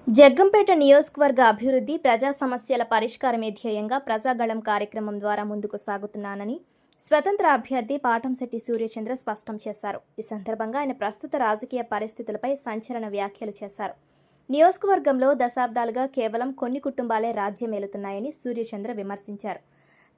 జగ్గంపేట నియోజకవర్గ అభివృద్ధి ప్రజా సమస్యల పరిష్కారమే ధ్యేయంగా ప్రజాగళం కార్యక్రమం ద్వారా ముందుకు సాగుతున్నానని స్వతంత్ర అభ్యర్థి పాటంశెట్టి సూర్యచంద్ర స్పష్టం చేశారు. ఈ సందర్భంగా ఆయన ప్రస్తుత రాజకీయ పరిస్థితులపై సంచలన వ్యాఖ్యలు చేశారు. నియోజకవర్గంలో దశాబ్దాలుగా కేవలం కొన్ని కుటుంబాలే రాజ్యమేలుతున్నాయని సూర్యచంద్ర విమర్శించారు.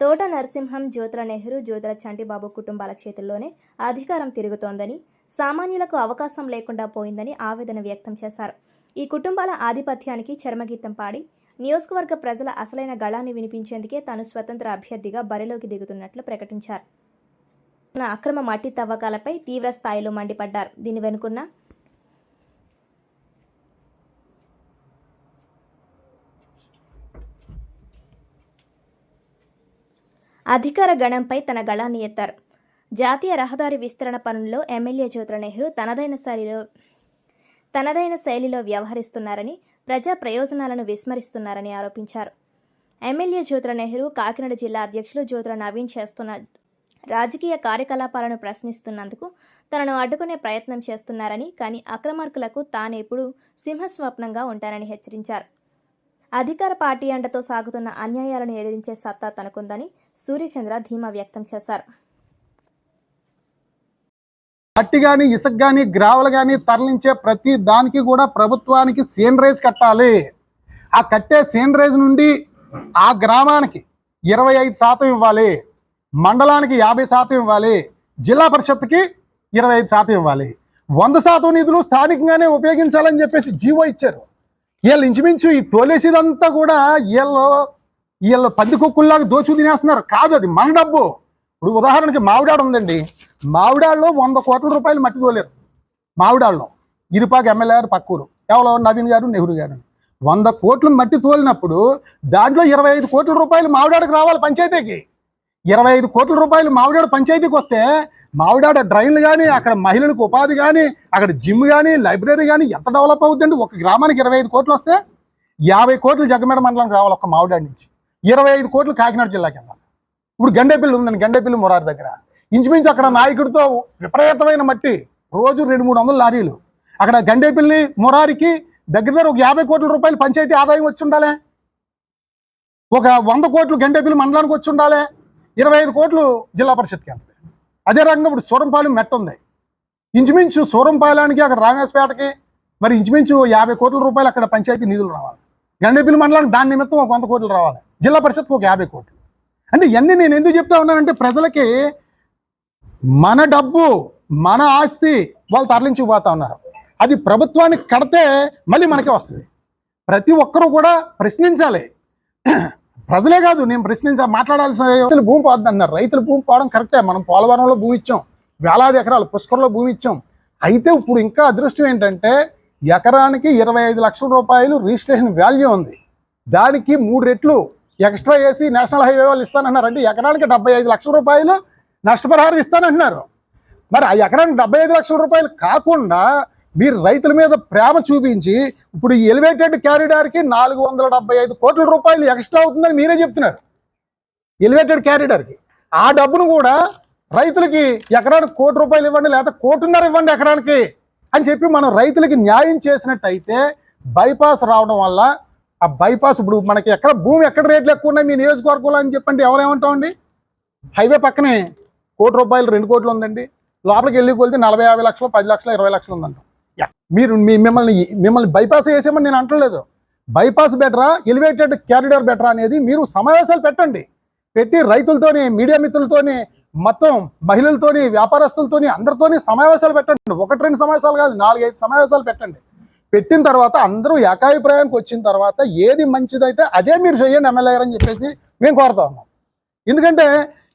తోట నరసింహం, జ్యోతుల నెహ్రూ, జ్యోతుల చంటిబాబు కుటుంబాల చేతుల్లోనే అధికారం తిరుగుతోందని, సామాన్యులకు అవకాశం లేకుండా పోయిందని ఆవేదన వ్యక్తం చేశారు. ఈ కుటుంబాల ఆధిపత్యానికి చరమగీతం పాడి నియోజకవర్గ ప్రజల అసలైన గళాన్ని వినిపించేందుకే తాను స్వతంత్ర అభ్యర్థిగా బరిలోకి దిగుతున్నట్లు ప్రకటించారు. అక్రమ మట్టి తవ్వకాలపై తీవ్ర స్థాయిలో మండిపడ్డారు. దీని వెనుకున్న అధికార గణంపై తన గళాన్ని ఎత్తారు. జాతీయ రహదారి విస్తరణ పనుల్లో ఎమ్మెల్యే జ్యోతుల నెహ్రూ తనదైన శైలిలో వ్యవహరిస్తున్నారని, ప్రజా ప్రయోజనాలను విస్మరిస్తున్నారని ఆరోపించారు. ఎమ్మెల్యే జ్యోతుల నెహ్రూ కాకినాడ జిల్లా అధ్యక్షులు జ్యోతుల నవీన్ చేస్తున్న రాజకీయ కార్యకలాపాలను ప్రశ్నిస్తున్నందుకు తనను అడ్డుకునే ప్రయత్నం చేస్తున్నారని, కానీ అక్రమార్కులకు తానెప్పుడూ సింహస్వప్నంగా ఉంటానని హెచ్చరించారు. అధికార పార్టీ అండతో సాగుతున్న అన్యాయాలను ఎదిరించే సత్తా తనకుందని సూర్యచంద్ర ధీమా వ్యక్తం చేశారు. మట్టి కానీ, ఇసుక కానీ, గ్రావెల్ కానీ తరలించే ప్రతి దానికి కూడా ప్రభుత్వానికి సీనరేజ్ కట్టాలి. ఆ కట్టే సీనరేజ్ నుండి ఆ గ్రామానికి 25% ఇవ్వాలి, మండలానికి 50% ఇవ్వాలి, జిల్లా పరిషత్కి 25% ఇవ్వాలి. 100% నిధులు స్థానికంగానే ఉపయోగించాలని చెప్పేసి జీవో ఇచ్చారు. వీళ్ళు ఇంచుమించు ఈ తోలేసేదంతా కూడా వీళ్ళు పందికొక్కుల్లాగా దోచు తినేస్తున్నారు. కాదు, అది మన డబ్బు. ఇప్పుడు ఉదాహరణకి మావిడాడు ఉందండి, మావిడాడులో 100 కోట్ల రూపాయలు మట్టి తోలేరు. మావిడాడులో ఇరుపాక ఎమ్మెల్యే గారు పక్కూరు ఎవరో నవీన్ గారు, నెహ్రూ గారు 100 కోట్లు మట్టి తోలినప్పుడు దాంట్లో 25 కోట్ల రూపాయలు మావిడాడికి రావాలి పంచాయతీకి. 25 కోట్ల రూపాయలు మావిడాడు పంచాయతీకి వస్తే మావిడాడ డ్రైన్లు కానీ, అక్కడ మహిళలకు ఉపాధి కానీ, అక్కడ జిమ్ కానీ, లైబ్రరీ కానీ ఎంత డెవలప్ అవుతుందండి. ఒక గ్రామానికి 25 కోట్లు వస్తే 50 కోట్లు జగ్గంపేట మండలానికి రావాలి ఒక్క మావిడాడి నుంచి. 25 కోట్లు కాకినాడ జిల్లాకి వెళ్ళాలి. ఇప్పుడు గండేపల్లి ఉందండి, గండేపల్లి మురారి దగ్గర ఇంచుమించు అక్కడ నాయకుడితో విపరీతమైన మట్టి రోజు 200-300 లారీలు. అక్కడ గండేపల్లి మురారికి దగ్గర ఒక 50 కోట్ల రూపాయలు పంచాయతీ ఆదాయం వచ్చి ఉండాలి. ఒక 100 కోట్లు గండేపల్లి మండలానికి వచ్చి ఉండాలి. 25 కోట్లు జిల్లా పరిషత్కి వెళ్తాయి. అదే రకంగా ఇప్పుడు సూరంపాలెం మెట్ట ఉంది. ఇంచుమించు సూరంపాలెంకి అక్కడ రామేశ్పేటకి మరి ఇంచుమించు 50 కోట్ల రూపాయలు అక్కడ పంచాయతీ నిధులు రావాలి. గండేపల్లి మండలానికి దాని నిమిత్తం ఒక 100 కోట్లు రావాలి. జిల్లా పరిషత్కి ఒక 50 కోట్లు. అంటే ఇవన్నీ నేను ఎందుకు చెప్తా ఉన్నానంటే ప్రజలకి మన డబ్బు, మన ఆస్తి వాళ్ళు తరలించిపోతా ఉన్నారు. అది ప్రభుత్వానికి కడితే మళ్ళీ మనకే వస్తుంది. ప్రతి ఒక్కరూ కూడా ప్రశ్నించాలి. ప్రజలే కాదు, నేను మాట్లాడాల్సిన రైతుల భూమి పోద్ది అన్నారు. రైతుల భూమి పోవడం కరెక్టే. మనం పోలవరంలో భూమి ఇచ్చాం, వేలాది ఎకరాలు పుష్కరంలో భూమి ఇచ్చాం. అయితే ఇప్పుడు ఇంకా అదృష్టం ఏంటంటే ఎకరానికి 25 లక్షల రూపాయలు రిజిస్ట్రేషన్ వాల్యూ ఉంది. దానికి 3 రెట్లు ఎక్స్ట్రా వేసి నేషనల్ హైవే వాళ్ళు ఇస్తానంటున్నారు. అంటే ఎకరానికి 75 లక్షల రూపాయలు నష్టపరిహారం ఇస్తానంటున్నారు. మరి ఆ ఎకరానికి 75 లక్షల రూపాయలు కాకుండా మీరు రైతుల మీద ప్రేమ చూపించి ఇప్పుడు ఈ ఎలివేటెడ్ క్యారిడార్కి 475 కోట్ల రూపాయలు ఎక్స్ట్రా అవుతుందని మీరే చెప్తున్నారు. ఎలివేటెడ్ క్యారిడార్కి ఆ డబ్బును కూడా రైతులకి ఎకరానికి 1 కోటి రూపాయలు ఇవ్వండి, లేకపోతే 1.5 కోటి ఇవ్వండి ఎకరానికి అని చెప్పి మనం రైతులకి న్యాయం చేసినట్టయితే బైపాస్ రావడం వల్ల ఆ బైపాస్ ఇప్పుడు మనకి ఎక్కడ భూమి ఎక్కడ రేట్లు ఎక్కువ ఉన్నాయి మీ నియోజకవర్గంలో అని చెప్పండి ఎవరేమంటామండి. హైవే పక్కనే 1 కోటి రూపాయలు 2 కోట్లు ఉందండి. లోపలికి వెళ్ళి కొలితే 40-50 లక్షలు, 10 లక్షలు, 20 లక్షలు ఉందంట. మీరు మిమ్మల్ని బైపాస్ వేసేమని నేను అంటలేదు. బైపాస్ బెటరా, ఎలివేటెడ్ క్యారిడార్ బెటరా అనేది మీరు సమావేశాలు పెట్టండి. పెట్టి రైతులతోని, మీడియా మిత్రులతోని, మొత్తం మహిళలతోని, వ్యాపారస్తులతోని అందరితోని సమావేశాలు పెట్టండి. 1-2 సమావేశాలు కాదు, 4-5 సమావేశాలు పెట్టండి. పెట్టిన తర్వాత అందరూ ఏకాభిప్రాయానికి వచ్చిన తర్వాత ఏది మంచిదైతే అదే మీరు చేయండి ఎమ్మెల్యే గారు అని చెప్పేసి మేము కోరుతా ఉన్నాం. ఎందుకంటే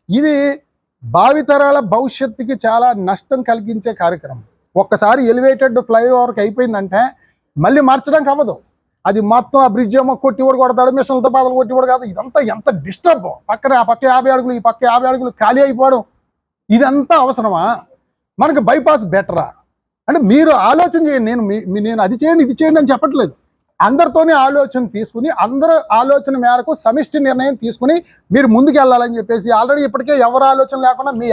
ఇది భావితరాల భవిష్యత్తుకి చాలా నష్టం కలిగించే కార్యక్రమం. ఒక్కసారి ఎలివేటెడ్ ఫ్లైఓవర్కి అయిపోయిందంటే మళ్ళీ మార్చడానికి అవ్వదు. అది మొత్తం ఆ బ్రిడ్జ్ ఏమో కొట్టివాడు కొడతాడు, మిషన్లతో బాధలు కొట్టివాడు కాదు. ఇదంతా ఎంత డిస్టర్బ్. పక్కన ఆ పక్క 50 అడుగులు, ఈ పక్క 50 అడుగులు ఖాళీ అయిపోవడం, ఇదంతా అవసరమా? మనకు బైపాస్ బెటరా అంటే మీరు ఆలోచన చేయండి. నేను అది చేయండి, ఇది చేయండి అని చెప్పట్లేదు. అందరితోనే ఆలోచన తీసుకుని, అందరూ ఆలోచన మేరకు సమిష్టి నిర్ణయం తీసుకుని మీరు ముందుకు వెళ్ళాలని చెప్పేసి ఆల్రెడీ ఇప్పటికే ఎవరు ఆలోచన లేకుండా మీ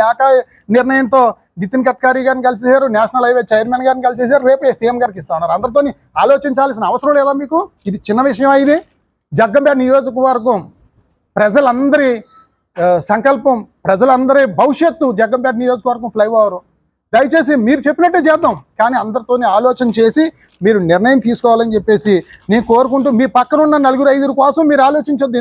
నిర్ణయంతో నితిన్ గడ్కరీ గారిని కలిసేసారు, నేషనల్ హైవే చైర్మన్ గారిని కలిసేసారు, రేపే సీఎం గారికి ఇస్తా ఉన్నారు. అందరితో ఆలోచించాల్సిన అవసరం లేదా మీకు? ఇది చిన్న విషయం. ఇది జగ్గంపేట నియోజకవర్గం ప్రజలందరి సంకల్పం, ప్రజలందరి భవిష్యత్తు జగ్గంపేట నియోజకవర్గం ఫ్లైఓవర్. దయచేసి మీరు చెప్పినట్టే చేద్దాం, కానీ అందరితో ఆలోచన చేసి మీరు నిర్ణయం తీసుకోవాలని చెప్పేసి నేను కోరుకుంటూ, మీ పక్కన ఉన్న 4-5 కోసం మీరు ఆలోచించొద్దు.